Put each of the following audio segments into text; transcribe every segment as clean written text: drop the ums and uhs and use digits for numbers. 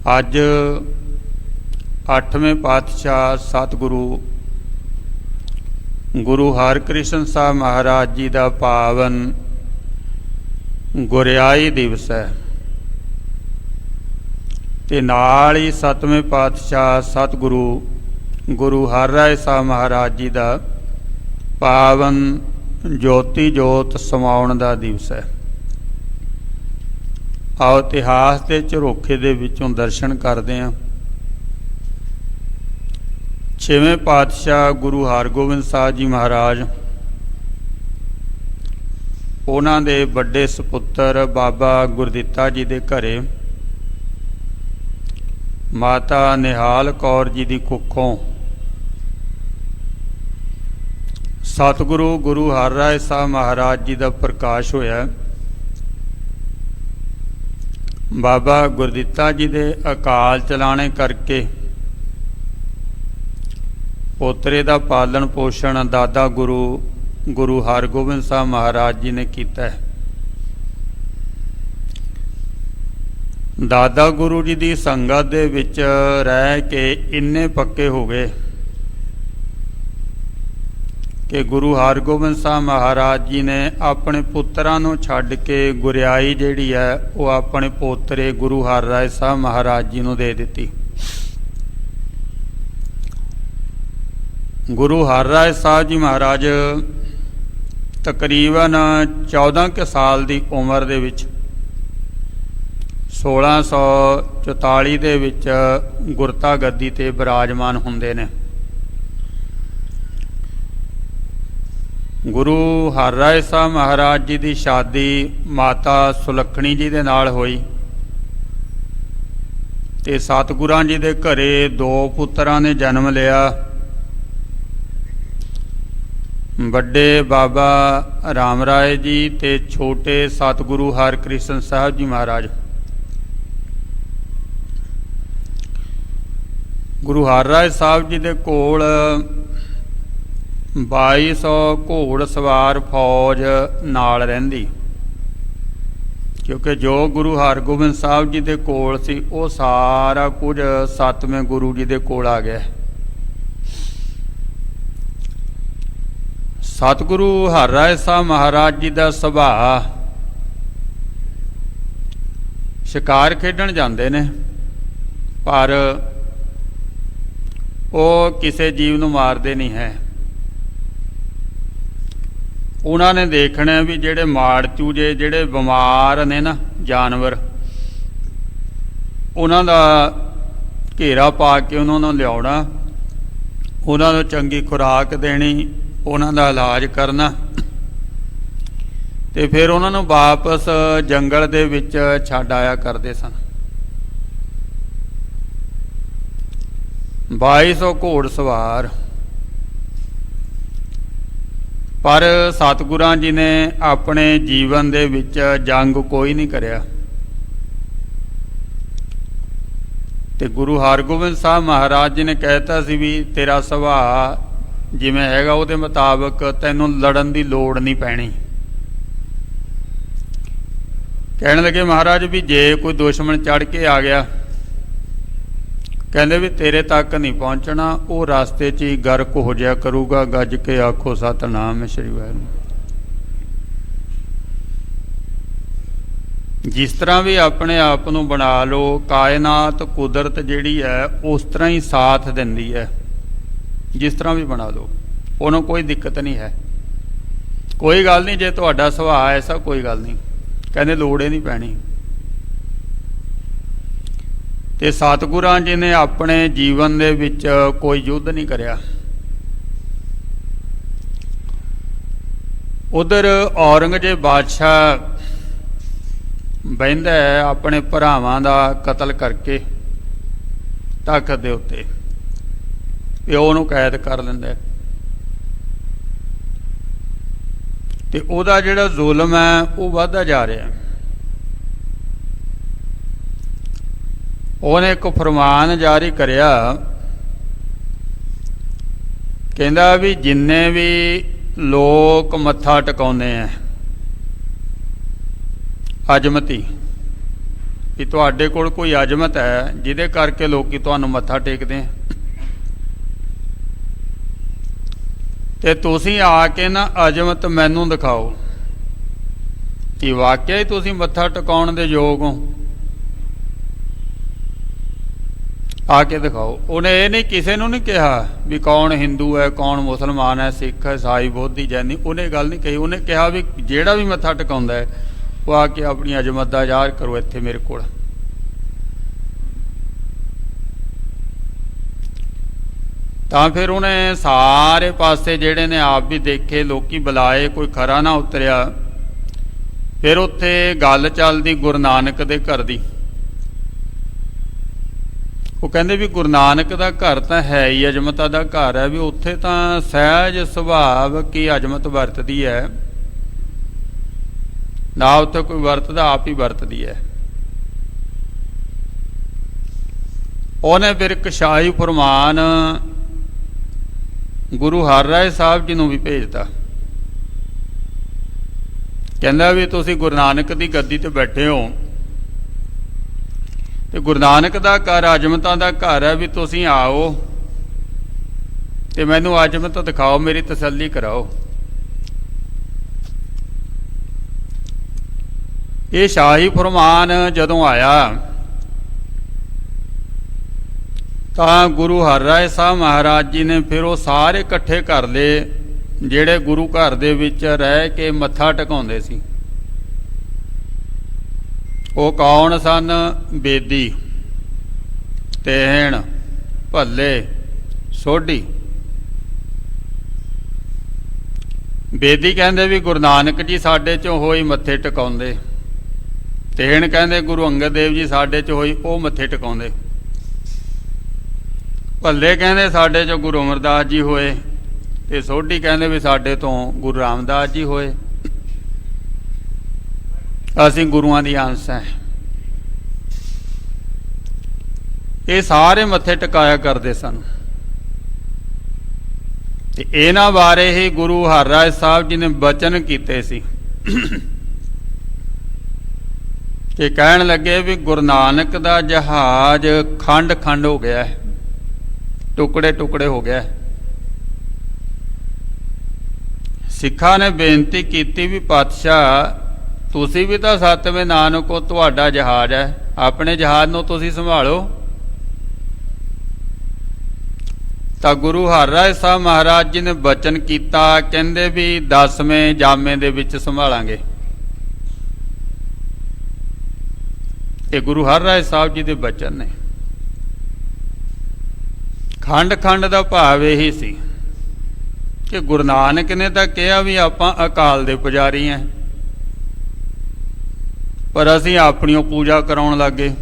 ਅੱਜ 8वें पातशाह सतगुरु गुरु हरकृष्ण साहब महाराज जी का पावन गुरियाई दिवस है ते नाल ही 7वें पातशाह सतगुरु गुरु हरराय साहब महाराज जी का पावन ज्योति जोत समाउण का दिवस है। आओ इतिहास के झरोखे दे विचों दर्शन करते हैं। 6वें पातशाह गुरु हरगोबिंद साहब जी महाराज उन्हां दे बड़े सपुत्र बाबा गुरदित्ता जी दे घरे माता निहाल कौर जी की कुखों सतगुरु गुरु हरराय साहब महाराज जी का प्रकाश होया। बाबा गुरदित्ता जी दे अकाल चलाने करके पोतरे का पालन पोषण दादा गुरु गुरु हरगोबिंद साहब महाराज जी ने किया है। दादा गुरु जी की संगत दे विच रह के इन्ने पक्के हो गए कि गुरु हरगोबिंद साहब महाराज जी ने अपने पुत्रां नूं छड्ड के गुरियाई जिहड़ी है वो अपने पोतरे गुरु हरराय साहब महाराज जी नूं दे दित्ती। गुरु हरराय साहब जी महाराज तकरीबन 14 के साल की उम्र दे विच 1644 दे विच गुरता गद्दी ते विराजमान हुंदे ने। गुरु हरराय साहब महाराज जी की शादी माता सुलखणी जी दे नाल होई ते सतगुरां जी दे घरे 2 पुत्रां ने जन्म लिया। बड़े बाबा राम राय जी ते छोटे सतगुरु हरकृष्ण साहब जी महाराज। गुरु हरराय साहब जी दे कोल 2200 घोड़ सवार फौज नाल रहिंदी, क्योंकि जो गुरु हरगोबिंद साहब जी दे कोल सी वो सारा कुछ 7वें गुरु जी दे कोल आ गया। सतगुरु हरराय साहब महाराज जी का सुभाअ शिकार खेडण जांदे ने, पर वो किसी जीव नूं मारदे नहीं है। उन्होंने देखना भी जेड़े माड़ चूजे जेड़े बीमार ने ना जानवर उन्हों का घेरा पा के उन्होंने लिया, उन्होंने चंगी खुराक देनी, उन्हों का इलाज करना ते फिर उन्होंने वापस जंगल दे विच छड्ड आया करते सन। 2200 घोड़ सवार, पर सतगुरां जी ने अपने जीवन दे विच जंग कोई नहीं करया ते गुरु हरगोबिंद साहब महाराज जी ने कहता सी भी तेरा सुभाअ जिवें हैगा उहदे मुताबक तैनूं लड़न की लोड़ नहीं पैनी। कहने लगे महाराज भी जे कोई दुश्मन चढ़ के आ गया, कहते भी तेरे तक नहीं पहुँचना, वो रास्ते च ही गर्क हो जाया करूगा। गज के आखो सतनाम श्री वाहिगुरू। जिस तरह भी अपने आप को बना लो, कायनात कुदरत जिहड़ी है उस तरह ही साथ दिंदी है। जिस तरह भी बना लो उन्होंने कोई दिक्कत नहीं है, कोई गल नहीं। जे तुहाडा सुभाअ ऐसा कोई गल नहीं, कहते लोड़ ही नहीं पैनी। ते सतगुरां जी ने अपने जीवन दे विच कोई युद्ध नहीं करया। उधर औरंगजेब बादशाह बहिंदा है अपने भरावां दा कतल करके तख्त दे उत्ते, प्यो नूं कैद कर लैंदा है ते उहदा जिहड़ा जुल्म है वो वधदा जा रहा है। उन्हें एक फरमान जारी करिया, कहंदा भी जिन्ने भी लोग मत्था टिकाउंदे हैं अजमती ਵੀ ਤੁਹਾਡੇ ਕੋਲ ਕੋਈ ਅਜ਼ਮਤ ਹੈ ਜਿਹਦੇ ਕਰਕੇ ਲੋਕੀ ਤੁਹਾਨੂੰ ਮੱਥਾ ਟੇਕਦੇ ਆ, ਤੇ ਤੁਸੀਂ ਆ ਕੇ ਨਾ ਅਜ਼ਮਤ ਮੈਨੂੰ ਦਿਖਾਓ ਕਿ ਵਾਕਿਆ ਹੀ ਤੁਸੀਂ ਮੱਥਾ ਟਿਕਾਉਣ ਦੇ ਯੋਗ ਹੋ, ਆ ਕੇ ਦਿਖਾਓ। ਉਹਨੇ ਇਹ ਨਹੀਂ, ਕਿਸੇ ਨੂੰ ਨਹੀਂ ਕਿਹਾ ਵੀ ਕੌਣ ਹਿੰਦੂ ਹੈ, ਕੌਣ ਮੁਸਲਮਾਨ ਹੈ, ਸਿੱਖ, ਈਸਾਈ, ਬੋਧੀ, ਜੈਨੀ, ਉਹਨੇ ਗੱਲ ਨਹੀਂ ਕਹੀ। ਉਹਨੇ ਕਿਹਾ ਵੀ ਜਿਹੜਾ ਵੀ ਮੱਥਾ ਟਿਕਾਉਂਦਾ ਹੈ ਉਹ ਆ ਕੇ ਆਪਣੀ ਅਜ਼ਮਤ ਦਾ ਜ਼ਾਹਰ ਕਰੋ ਇੱਥੇ ਮੇਰੇ ਕੋਲ। ਤਾਂ ਫਿਰ ਉਹਨੇ ਸਾਰੇ ਪਾਸੇ ਜਿਹੜੇ ਨੇ ਆਪ ਵੀ ਦੇਖੇ, ਲੋਕੀ ਬੁਲਾਏ, ਕੋਈ ਖਰਾ ਨਾ ਉਤਰਿਆ। ਫਿਰ ਉੱਥੇ ਗੱਲ ਚੱਲਦੀ ਗੁਰੂ ਨਾਨਕ ਦੇ ਘਰ ਦੀ। ਉਹ ਕਹਿੰਦੇ ਵੀ ਗੁਰੂ ਨਾਨਕ ਦਾ ਘਰ ਤਾਂ ਹੈ ਹੀ ਅਜ਼ਮਤਾਂ ਦਾ ਘਰ ਹੈ, ਵੀ ਉੱਥੇ ਤਾਂ ਸਹਿਜ ਸੁਭਾਵ ਕੀ ਅਜ਼ਮਤ ਵਰਤਦੀ ਹੈ, ਨਾ ਉੱਥੇ ਕੋਈ ਵਰਤਦਾ, ਆਪ ਹੀ ਵਰਤਦੀ ਹੈ। ਉਹਨੇ ਫਿਰ ਇੱਕ ਸ਼ਾਹੀ ਫਰਮਾਨ ਗੁਰੂ ਹਰਿਰਾਏ ਸਾਹਿਬ ਜੀ ਨੂੰ ਵੀ ਭੇਜਤਾ। ਕਹਿੰਦਾ ਵੀ ਤੁਸੀਂ ਗੁਰੂ ਨਾਨਕ ਦੀ ਗੱਦੀ ਤੇ ਬੈਠੇ ਹੋ ਤੇ ਗੁਰੂ ਨਾਨਕ ਦਾ ਘਰ ਅਜ਼ਮਤਾਂ ਦਾ ਘਰ ਹੈ, ਵੀ ਤੁਸੀਂ ਆਓ ਤੇ ਮੈਨੂੰ ਅਜ਼ਮਤ ਦਿਖਾਓ, ਮੇਰੀ ਤਸੱਲੀ ਕਰਾਓ। ਇਹ ਸ਼ਾਹੀ ਫਰਮਾਨ ਜਦੋਂ ਆਇਆ ਤਾਂ ਗੁਰੂ ਹਰਿਰਾਏ ਸਾਹਿਬ ਮਹਾਰਾਜ ਜੀ ਨੇ ਫਿਰ ਉਹ ਸਾਰੇ ਇਕੱਠੇ ਕਰ ਲਏ ਜਿਹੜੇ ਗੁਰੂ ਘਰ ਦੇ ਵਿੱਚ ਰਹਿ ਕੇ ਮੱਥਾ ਟਿਕਾਉਂਦੇ ਸੀ। ਉਹ ਕੌਣ ਸਨ? ਬੇਦੀ, ਤੇਹਣ, ਭੱਲੇ, ਸੋਢੀ। ਬੇਦੀ ਕਹਿੰਦੇ ਵੀ ਗੁਰੂ ਨਾਨਕ ਜੀ ਸਾਡੇ ਚੋਂ ਹੋਈ ਮੱਥੇ ਟਿਕਾਉਂਦੇ, ਤੇਹਣ ਕਹਿੰਦੇ ਗੁਰੂ ਅੰਗਦ ਦੇਵ ਜੀ ਸਾਡੇ ਚ ਹੋਈ ਉਹ ਮੱਥੇ ਟਿਕਾਉਂਦੇ, ਭੱਲੇ ਕਹਿੰਦੇ ਸਾਡੇ ਚੋਂ ਗੁਰੂ ਅਮਰਦਾਸ ਜੀ ਹੋਏ, ਤੇ ਸੋਢੀ ਕਹਿੰਦੇ ਵੀ ਸਾਡੇ ਤੋਂ ਗੁਰੂ ਰਾਮਦਾਸ ਜੀ ਹੋਏ, ਅਸੀਂ ਗੁਰੂਆਂ ਦੀ ਅੰਸ਼ ਹੈ। ਇਹ ਸਾਰੇ ਮੱਥੇ ਟਿਕਾਇਆ ਕਰਦੇ ਸਨ। ਤੇ ਇਹਨਾਂ ਬਾਰੇ ਹੀ ਗੁਰੂ ਹਰਿਰਾਏ ਸਾਹਿਬ ਜੀ ਨੇ ਬਚਨ ਕੀਤੇ ਸੀ ਕਿ ਕਹਿਣ ਲੱਗੇ ਵੀ ਗੁਰੂ ਨਾਨਕ ਦਾ ਜਹਾਜ਼ ਖੰਡ ਖੰਡ ਹੋ ਗਿਆ ਹੈ, ਟੁਕੜੇ ਟੁਕੜੇ ਹੋ ਗਿਆ। ਸਿੱਖਾਂ ਨੇ ਬੇਨਤੀ ਕੀਤੀ ਵੀ ਪਾਤਸ਼ਾਹ ਤੁਸੀਂ ਵੀ ਤਾਂ ਸਤਵੇਂ ਨਾਨਕ ਹੋ, ਤੁਹਾਡਾ ਜਹਾਜ਼ ਹੈ, ਆਪਣੇ ਜਹਾਜ਼ ਨੂੰ ਤੁਸੀਂ ਸੰਭਾਲੋ। ਤਾਂ ਗੁਰੂ ਹਰਿਰਾਏ ਸਾਹਿਬ ਮਹਾਰਾਜ ਜੀ ਨੇ ਬਚਨ ਕੀਤਾ, ਕਹਿੰਦੇ ਵੀ 10ਵੇਂ ਜਾਮੇ ਦੇ ਵਿੱਚ ਸੰਭਾਲਾਂਗੇ। ਇਹ ਗੁਰੂ ਹਰਿਰਾਏ ਸਾਹਿਬ ਜੀ ਦੇ ਬਚਨ ਨੇ। ਖੰਡ ਖੰਡ ਦਾ ਭਾਵ ਇਹੀ ਸੀ ਕਿ ਗੁਰੂ ਨਾਨਕ ਨੇ ਤਾਂ ਕਿਹਾ ਵੀ ਆਪਾਂ ਅਕਾਲ ਦੇ ਪੁਜਾਰੀ ਹਾਂ, ਪਰ ਅਸੀਂ ਆਪਣੀ ਪੂਜਾ ਕਰਾਉਣ ਲੱਗੇ,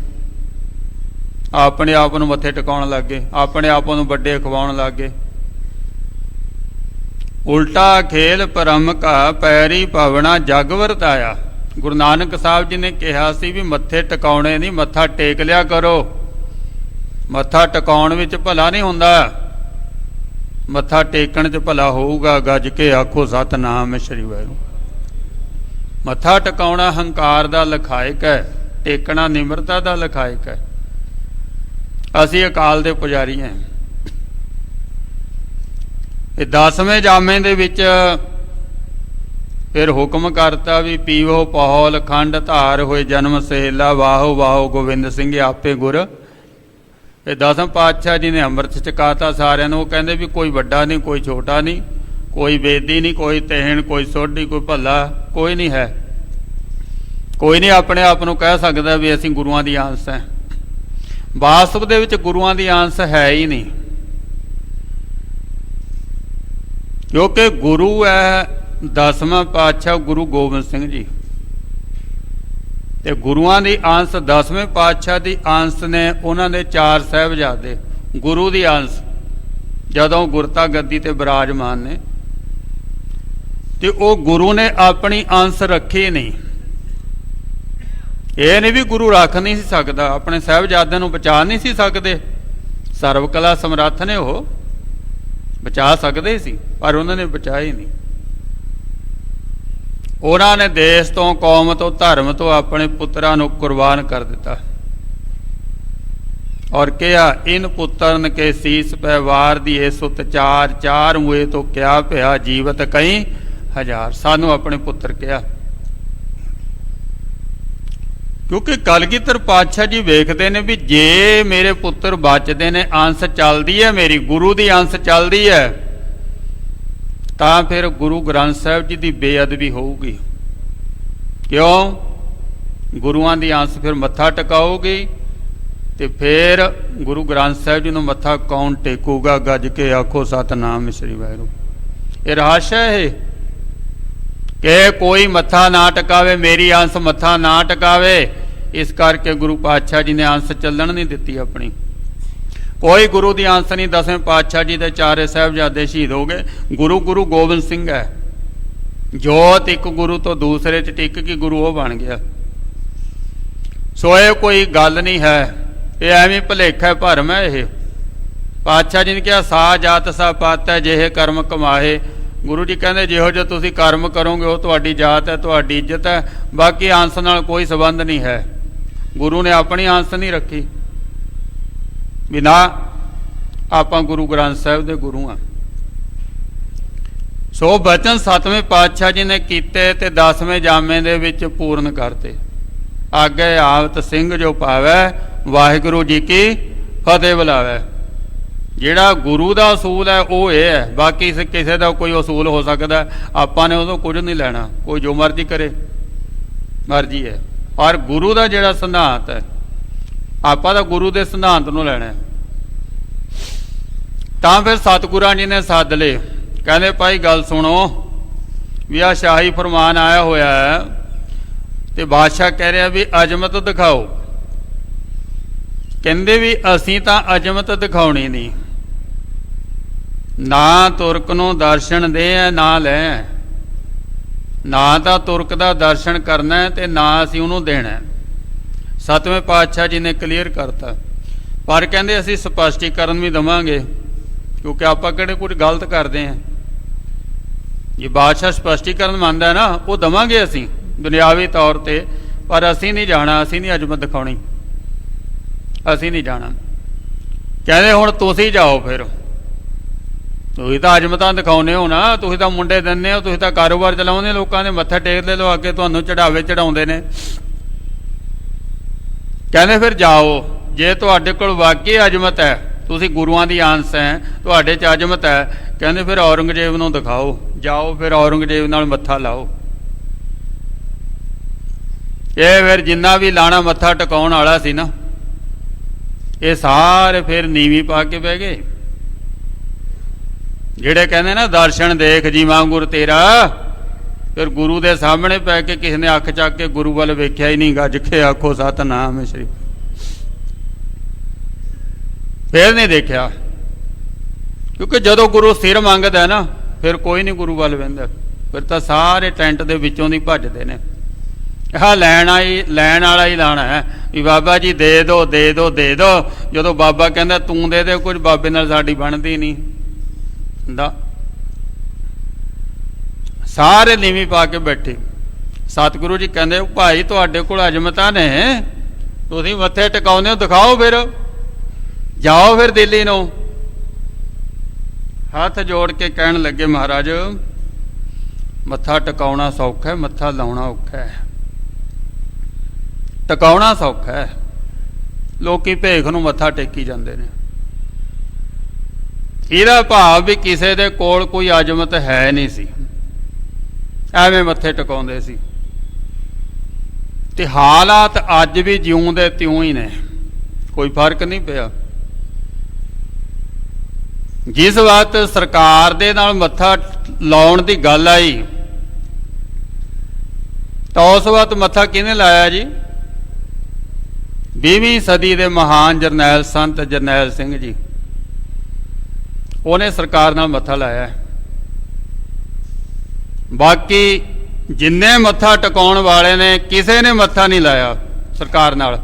ਆਪਣੇ ਆਪ ਨੂੰ ਮੱਥੇ ਟਿਕਾਉਣ ਲੱਗੇ, ਆਪਣੇ ਆਪ ਨੂੰ ਵੱਡੇ ਖਵਾਉਣ ਲੱਗੇ। ਉਲਟਾ ਖੇਲ ਭਰਮ ਕਾ ਪੈਰੀ ਭਵਨਾ ਜਗ ਵਰਤਾਇਆ। ਗੁਰੂ ਨਾਨਕ ਸਾਹਿਬ ਜੀ ਨੇ ਕਿਹਾ ਸੀ ਵੀ ਮੱਥੇ ਟਿਕਾਉਣੇ ਨਹੀਂ, ਮੱਥਾ ਟੇਕ ਲਿਆ ਕਰੋ। ਮੱਥਾ ਟਿਕਾਉਣ ਵਿੱਚ ਭਲਾ ਨਹੀਂ ਹੁੰਦਾ, ਮੱਥਾ ਟੇਕਣ 'ਚ ਭਲਾ ਹੋਊਗਾ। ਗੱਜ ਕੇ ਆਖੋ ਸਤਿਨਾਮ ਸ੍ਰੀ ਵਾਹਿਗੁਰੂ। ਮੱਥਾ ਟਿਕਾਉਣਾ ਹੰਕਾਰ ਦਾ ਲਖਾਇਕ ਹੈ, ਟੇਕਣਾ ਨਿਮਰਤਾ ਦਾ ਲਖਾਇਕ ਹੈ। ਅਸੀਂ ਅਕਾਲ ਦੇ ਪੁਜਾਰੀ ਹਾਂ। ਇਹ 10ਵੇਂ ਜਾਮੇ ਦੇ ਵਿੱਚ ਫਿਰ ਹੁਕਮ ਕਰਤਾ ਵੀ ਪੀਵੋ ਪਹੌਲ ਖੰਡ ਧਾਰ ਹੋਏ ਜਨਮ ਸਹੇਲਾ, ਵਾਹੋ ਵਾਹੋ ਗੋਬਿੰਦ ਸਿੰਘ ਆਪੇ ਗੁਰ। ਇਹ 10ਵੇਂ ਪਾਤਸ਼ਾਹ ਜੀ ਨੇ ਅੰਮ੍ਰਿਤ ਛਕਾਤਾ ਸਾਰਿਆਂ ਨੂੰ। ਉਹ ਕਹਿੰਦੇ ਵੀ ਕੋਈ ਵੱਡਾ ਨਹੀਂ, ਕੋਈ ਛੋਟਾ ਨਹੀਂ, ਕੋਈ ਬੇਦੀ ਨਹੀਂ, ਕੋਈ ਤਹਿਣ, ਕੋਈ ਸੋਢੀ, ਕੋਈ ਭੱਲਾ, ਕੋਈ ਨਹੀਂ ਹੈ। ਕੋਈ ਨਹੀਂ ਆਪਣੇ ਆਪ ਨੂੰ ਕਹਿ ਸਕਦਾ ਵੀ ਅਸੀਂ ਗੁਰੂਆਂ ਦੀ ਅੰਸ਼ ਹੈ। ਵਾਸਤਵ ਦੇ ਵਿੱਚ ਗੁਰੂਆਂ ਦੀ ਅੰਸ਼ ਹੈ ਹੀ ਨਹੀਂ, ਕਿਉਂਕਿ ਗੁਰੂ ਹੈ 10ਵਾਂ ਪਾਤਸ਼ਾਹ ਗੁਰੂ ਗੋਬਿੰਦ ਸਿੰਘ ਜੀ, ਤੇ ਗੁਰੂਆਂ ਦੀ ਅੰਸ਼ 10ਵੇਂ ਪਾਤਸ਼ਾਹ ਦੀ ਅੰਸ਼ ਨੇ। ਉਹਨਾਂ ਦੇ 4 ਸਾਹਿਬਜ਼ਾਦੇ ਗੁਰੂ ਦੀ ਅੰਸ਼ ਜਦੋਂ ਗੁਰਤਾ ਗੱਦੀ ਤੇ ਬਿਰਾਜਮਾਨ ਨੇ, ਤੇ ਉਹ ਗੁਰੂ ਨੇ ਆਪਣੀ ਅੰਸ਼ ਰੱਖੀ ਨਹੀਂ। ਇਹ ਨਹੀਂ ਵੀ ਗੁਰੂ ਰੱਖ ਨਹੀਂ ਸੀ ਸਕਦਾ, ਆਪਣੇ ਸਾਹਿਬਜ਼ਾਦਿਆਂ ਨੂੰ ਬਚਾ ਨਹੀਂ ਸੀ ਸਕਦੇ। ਸਰਵ ਕਲਾ ਸਮਰੱਥ ਨੇ, ਉਹ ਬਚਾ ਸਕਦੇ ਸੀ, ਪਰ ਉਹਨਾਂ ਨੇ ਬਚਾਏ ਨਹੀਂ। ਉਹਨਾਂ ਨੇ ਦੇਸ਼ ਤੋਂ, ਕੌਮ ਤੋਂ, ਧਰਮ ਤੋਂ ਆਪਣੇ ਪੁੱਤਰਾਂ ਨੂੰ ਕੁਰਬਾਨ ਕਰ ਦਿੱਤਾ ਔਰ ਕਿਹਾ ਇਨ ਪੁੱਤਰਨ ਕੇ ਸੀਸ ਪੈ ਵਾਰ ਦੀਏ ਸੁਤ ਚਾਰ, ਚਾਰ ਮੂਏ ਤੋਂ ਕਿਆ ਭਿਆ ਜੀਵਤ ਕਈ ਹਜ਼ਾਰ। ਸਾਨੂੰ ਆਪਣੇ ਪੁੱਤਰ ਕਿਹਾ, ਕਿਉਂਕਿ ਕਲਗੀਧਰ ਪਾਤਸ਼ਾਹ ਜੀ ਵੇਖਦੇ ਨੇ ਵੀ ਜੇ ਮੇਰੇ ਪੁੱਤਰ ਬਚਦੇ ਨੇ, ਅੰਸ ਚੱਲਦੀ ਹੈ ਮੇਰੀ, ਗੁਰੂ ਦੀ ਅੰਸ ਚੱਲਦੀ ਹੈ, ਤਾਂ ਫਿਰ ਗੁਰੂ ਗ੍ਰੰਥ ਸਾਹਿਬ ਜੀ ਦੀ ਬੇਅਦਬੀ ਹੋਊਗੀ। ਕਿਉਂ? ਗੁਰੂਆਂ ਦੀ ਅੰਸ ਫਿਰ ਮੱਥਾ ਟਿਕਾਊਗੀ ਤੇ ਫਿਰ ਗੁਰੂ ਗ੍ਰੰਥ ਸਾਹਿਬ ਜੀ ਨੂੰ ਮੱਥਾ ਕੌਣ ਟੇਕੂਗਾ? ਗੱਜ ਕੇ ਆਖੋ ਸਤਿਨਾਮ ਸ੍ਰੀ ਵਾਹਿਗੁਰੂ। ਇਹ ਰਹੱਸ ਹੈ ਇਹ, ਕਿ ਕੋਈ ਮੱਥਾ ਨਾ ਟਿਕਾਵੇ, ਮੇਰੀ ਅੰਸ ਮੱਥਾ ਨਾ ਟਿਕਾਵੇ। ਇਸ ਕਰਕੇ ਗੁਰੂ ਪਾਤਸ਼ਾਹ ਜੀ ਨੇ ਅੰਸ ਚੱਲਣ ਨਹੀਂ ਦਿੱਤੀ ਆਪਣੀ। ਕੋਈ ਗੁਰੂ ਦੀ ਅੰਸ ਨਹੀਂ। 10ਵੇਂ ਪਾਤਸ਼ਾਹ ਜੀ ਦੇ ਚਾਰੇ ਸਾਹਿਬਜ਼ਾਦੇ ਸ਼ਹੀਦ ਹੋ ਗਏ। ਗੁਰੂ ਗੋਬਿੰਦ ਸਿੰਘ ਹੈ। ਜੋਤ ਇੱਕ ਗੁਰੂ ਤੋਂ ਦੂਸਰੇ 'ਚ ਟਿਕ ਕੇ ਗੁਰੂ ਉਹ ਬਣ ਗਿਆ। ਸੋ ਇਹ ਕੋਈ ਗੱਲ ਨਹੀਂ ਹੈ, ਇਹ ਐਵੇਂ ਭੁਲੇਖਾ ਭਰਮ ਹੈ। ਇਹ ਪਾਤਸ਼ਾਹ ਜੀ ਨੇ ਕਿਹਾ ਸਾ ਜਾਤ ਸਾ ਪਤ ਹੈ ਜਿਹੇ ਕਰਮ ਕਮਾਏ। ਗੁਰੂ ਜੀ ਕਹਿੰਦੇ ਜਿਹੋ ਜਿਹੇ ਤੁਸੀਂ ਕਰਮ ਕਰੋਗੇ ਉਹ ਤੁਹਾਡੀ ਜਾਤ ਹੈ, ਤੁਹਾਡੀ ਇੱਜ਼ਤ ਹੈ, ਬਾਕੀ ਅੰਸ ਨਾਲ ਕੋਈ ਸੰਬੰਧ ਨਹੀਂ ਹੈ। ਗੁਰੂ ਨੇ ਆਪਣੀ ਅੰਸ ਨਹੀਂ ਰੱਖੀ ਵੀ ਨਾ ਆਪਾਂ ਗੁਰੂ ਗ੍ਰੰਥ ਸਾਹਿਬ ਦੇ ਗੁਰੂ ਹਾਂ। ਸੋ ਬਚਨ 7ਵੇਂ ਪਾਤਸ਼ਾਹ ਜੀ ਨੇ ਕੀਤੇ ਤੇ 10ਵੇਂ ਜਾਮੇ ਦੇ ਵਿੱਚ ਪੂਰਨ ਕਰਤੇ। ਆਗੇ ਆਵਤ ਸਿੰਘ ਜੋ ਪਾਵੈ ਵਾਹਿਗੁਰੂ ਜੀ ਕੀ ਫਤਿਹ ਬੁਲਾਵੈ। ਜਿਹੜਾ ਗੁਰੂ ਦਾ ਅਸੂਲ ਹੈ ਉਹ ਇਹ ਹੈ, ਬਾਕੀ ਕਿਸੇ ਦਾ ਕੋਈ ਅਸੂਲ ਹੋ ਸਕਦਾ, ਆਪਾਂ ਨੇ ਉਦੋਂ ਕੁਝ ਨਹੀਂ ਲੈਣਾ। ਕੋਈ ਜੋ ਮਰਜ਼ੀ ਕਰੇ, ਮਰਜ਼ੀ ਹੈ। ਔਰ ਗੁਰੂ ਦਾ ਜਿਹੜਾ ਸਿਧਾਂਤ ਹੈ, ਆਪਾਂ ਤਾਂ ਗੁਰੂ ਦੇ ਸਿਧਾਂਤ ਨੂੰ ਲੈਣਾ। ਤਾਂ ਫਿਰ ਸਤਿਗੁਰਾਂ ਜੀ ਨੇ ਸੱਦ ਲਏ, ਕਹਿੰਦੇ ਭਾਈ ਗੱਲ ਸੁਣੋ ਵੀ ਆਹ ਸ਼ਾਹੀ ਫਰਮਾਨ ਆਇਆ ਹੋਇਆ ਹੈ ਤੇ ਬਾਦਸ਼ਾਹ ਕਹਿ ਰਿਹਾ ਵੀ ਅਜ਼ਮਤ ਦਿਖਾਓ। ਕਹਿੰਦੇ ਵੀ ਅਸੀਂ ਤਾਂ ਅਜ਼ਮਤ ਦਿਖਾਉਣੀ ਨਹੀਂ, ਨਾ ਤੁਰਕ ਨੂੰ ਦਰਸ਼ਨ ਦੇ ਨਾ ਲੈ, ਨਾ ਤਾਂ ਤੁਰਕ ਦਾ ਦਰਸ਼ਨ ਕਰਨਾ ਤੇ ਨਾ ਅਸੀਂ ਉਹਨੂੰ ਦੇਣਾ। 7ਵੇਂ ਪਾਤਸ਼ਾਹ ਜੀ ਨੇ ਕਲੀਅਰ ਕਰਤਾ, ਪਰ ਕਹਿੰਦੇ ਅਸੀਂ ਸਪਸ਼ਟੀਕਰਨ ਵੀ ਦੇਵਾਂਗੇ, ਕਿਉਂਕਿ ਆਪਾਂ ਕਿਹੜੇ ਕੁਝ ਗਲਤ ਕਰਦੇ ਹਾਂ। ਜੇ ਬਾਦਸ਼ਾਹ ਸਪਸ਼ਟੀਕਰਨ ਮੰਨਦਾ ਨਾ ਉਹ ਦੇਵਾਂਗੇ ਅਸੀਂ ਦੁਨਿਆਵੀ ਤੌਰ ਤੇ, ਪਰ ਅਸੀਂ ਨਹੀਂ ਜਾਣਾ, ਅਸੀਂ ਨਹੀਂ ਅਜ਼ਮਤ ਦਿਖਾਉਣੀ, ਅਸੀਂ ਨਹੀਂ ਜਾਣਾ। ਕਹਿੰਦੇ ਹੁਣ ਤੁਸੀਂ ਜਾਓ, ਫਿਰ ਤੁਸੀਂ ਤਾਂ ਅਜ਼ਮਤਾਂ ਦਿਖਾਉਂਦੇ ਹੋ ਨਾ, ਤੁਸੀਂ ਤਾਂ ਮੁੰਡੇ ਦਿੰਦੇ ਹੋ, ਤੁਸੀਂ ਤਾਂ ਕਾਰੋਬਾਰ ਚਲਾਉਂਦੇ, ਲੋਕਾਂ ਦੇ ਮੱਥੇ ਟੇਕਦੇ ਲੋ, ਅੱਗੇ ਤੁਹਾਨੂੰ ਚੜਾਵੇ ਚੜਾਉਂਦੇ ਨੇ। ਕਹਿੰਦੇ ਫਿਰ ਜਾਓ, ਜੇ ਤੁਹਾਡੇ ਕੋਲ ਵਾਕਈ ਅਜ਼ਮਤ ਹੈ, ਤੁਸੀਂ ਗੁਰੂਆਂ ਦੀ ਅੰਸ ਹੈ, ਤੁਹਾਡੇ 'ਚ ਅਜ਼ਮਤ ਹੈ, ਕਹਿੰਦੇ ਫਿਰ ਔਰੰਗਜ਼ੇਬ ਨੂੰ ਦਿਖਾਓ, ਜਾਓ ਫਿਰ ਔਰੰਗਜ਼ੇਬ ਨਾਲ ਮੱਥਾ ਲਾਓ। ਇਹ ਫਿਰ ਜਿੰਨਾ ਵੀ ਲਾਣਾ ਮੱਥਾ ਟਿਕਾਉਣ ਵਾਲਾ ਸੀ ਨਾ, ਇਹ ਸਾਰੇ ਫਿਰ ਨੀਵੀਂ ਪਾ ਕੇ ਬਹਿ ਗਏ। ਜਿਹੜੇ ਕਹਿੰਦੇ ਨਾ ਦਰਸ਼ਨ ਦੇਖ ਜੀਵਾਂ ਗੁਰ ਤੇਰਾ, ਫਿਰ ਗੁਰੂ ਦੇ ਸਾਹਮਣੇ ਪੈ ਕੇ ਕਿਸੇ ਨੇ ਅੱਖ ਚੱਕ ਕੇ ਗੁਰੂ ਵੱਲ ਵੇਖਿਆ ਹੀ ਨਹੀਂ। ਗੱਜ ਕੇ ਆਖੋ ਸਤਿਨਾਮ ਸ੍ਰੀ। ਫਿਰ ਨਹੀਂ ਦੇਖਿਆ, ਕਿਉਂਕਿ ਜਦੋਂ ਗੁਰੂ ਸਿਰ ਮੰਗਦਾ ਨਾ ਫਿਰ ਕੋਈ ਨਹੀਂ ਗੁਰੂ ਵੱਲ ਵਹਿੰਦਾ, ਫਿਰ ਤਾਂ ਸਾਰੇ ਟੈਂਟ ਦੇ ਵਿੱਚੋਂ ਦੀ ਭੱਜਦੇ ਨੇ। ਆਹ ਲੈਣ ਵਾਲਾ ਹੀ ਲਾਣਾ ਹੈ ਵੀ ਬਾਬਾ ਜੀ ਦੇ ਦਿਓ ਦੇ ਦਿਓ ਦੇ ਦਿਓ। ਜਦੋਂ ਬਾਬਾ ਕਹਿੰਦਾ ਤੂੰ ਦੇ ਦੇ ਕੁਝ, ਬਾਬੇ ਨਾਲ ਸਾਡੀ ਬਣਦੀ ਨਹੀਂ ਹੁੰਦਾ। ਸਾਰੇ ਨੀਵੀਂ ਪਾ ਕੇ ਬੈਠੇ। ਸਤਿਗੁਰੂ ਜੀ ਕਹਿੰਦੇ ਭਾਈ ਤੁਹਾਡੇ ਕੋਲ ਅਜ਼ਮਤਾਂ ਨੇ, ਤੁਸੀਂ ਮੱਥੇ ਟਿਕਾਉਂਦੇ ਹੋ, ਦਿਖਾਓ ਫਿਰ, ਜਾਓ ਫਿਰ ਦਿੱਲੀ ਨੂੰ। ਹੱਥ ਜੋੜ ਕੇ ਕਹਿਣ ਲੱਗੇ ਮਹਾਰਾਜ ਮੱਥਾ ਟਿਕਾਉਣਾ ਸੌਖਾ ਹੈ, ਮੱਥਾ ਲਾਉਣਾ ਔਖਾ ਹੈ। ਟਿਕਾਉਣਾ ਸੌਖਾ ਹੈ, ਲੋਕੀ ਭੇਖ ਨੂੰ ਮੱਥਾ ਟੇਕੀ ਜਾਂਦੇ ਨੇ। ਇਹਦਾ ਭਾਵ ਵੀ ਕਿਸੇ ਦੇ ਕੋਲ ਕੋਈ ਅਜ਼ਮਤ ਹੈ ਨਹੀਂ ਸੀ, ਐਵੇਂ ਮੱਥੇ ਟਿਕਾਉਂਦੇ ਸੀ। ਤੇ ਹਾਲਾਤ ਅੱਜ ਵੀ ਜਿਉਂ ਦੇ ਤਿਉਂ ਹੀ ਨੇ, ਕੋਈ ਫਰਕ ਨਹੀਂ ਪਿਆ। ਜਿਸ ਵਕਤ ਸਰਕਾਰ ਦੇ ਨਾਲ ਮੱਥਾ ਲਾਉਣ ਦੀ ਗੱਲ ਆਈ ਤਾਂ ਉਸ ਵਕਤ ਮੱਥਾ ਕਿਹਨੇ ਲਾਇਆ ਜੀ? 20ਵੀਂ ਸਦੀ ਦੇ ਮਹਾਨ ਜਰਨੈਲ ਸੰਤ ਜਰਨੈਲ ਸਿੰਘ ਜੀ, ਉਹਨੇ ਸਰਕਾਰ ਨਾਲ ਮੱਥਾ ਲਾਇਆ। ਬਾਕੀ ਜਿੰਨੇ ਮੱਥਾ ਟਿਕਾਉਣ ਵਾਲੇ ਨੇ ਕਿਸੇ ਨੇ ਮੱਥਾ ਨਹੀਂ ਲਾਇਆ ਸਰਕਾਰ ਨਾਲ,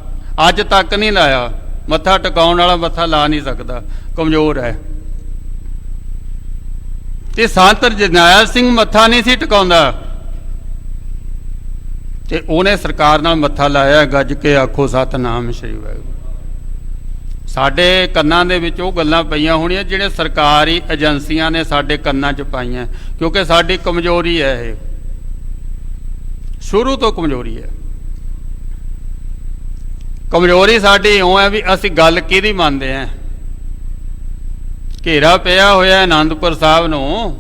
ਅੱਜ ਤੱਕ ਨਹੀਂ ਲਾਇਆ। ਮੱਥਾ ਟਿਕਾਉਣ ਵਾਲਾ ਮੱਥਾ ਲਾ ਨਹੀਂ ਸਕਦਾ, ਕਮਜ਼ੋਰ ਹੈ। ਤੇ ਸੰਤ ਜਰਨੈਲ ਸਿੰਘ ਮੱਥਾ ਨਹੀਂ ਸੀ ਟਿਕਾਉਂਦਾ, ਤੇ ਉਹਨੇ ਸਰਕਾਰ ਨਾਲ ਮੱਥਾ ਲਾਇਆ, ਗੱਜ ਕੇ ਆਖੋ ਸਤਿਨਾਮ ਸ੍ਰੀ ਵਾਹਿਗੁਰੂ। ਸਾਡੇ ਕੰਨਾਂ ਦੇ ਵਿੱਚ ਉਹ ਗੱਲਾਂ ਪਈਆਂ ਹੋਣੀਆਂ ਜਿਹੜੇ ਸਰਕਾਰੀ ਏਜੰਸੀਆਂ ਨੇ ਸਾਡੇ ਕੰਨਾਂ 'ਚ ਪਾਈਆਂ, ਕਿਉਂਕਿ ਸਾਡੀ ਕਮਜ਼ੋਰੀ ਹੈ, ਇਹ ਸ਼ੁਰੂ ਤੋਂ ਕਮਜ਼ੋਰੀ ਹੈ। ਕਮਜ਼ੋਰੀ ਸਾਡੀ ਇਉਂ ਹੈ ਵੀ ਅਸੀਂ ਗੱਲ ਕਿਹਦੀ ਮੰਨਦੇ ਹਾਂ। ਘੇਰਾ ਪਿਆ ਹੋਇਆ ਆਨੰਦਪੁਰ ਸਾਹਿਬ ਨੂੰ,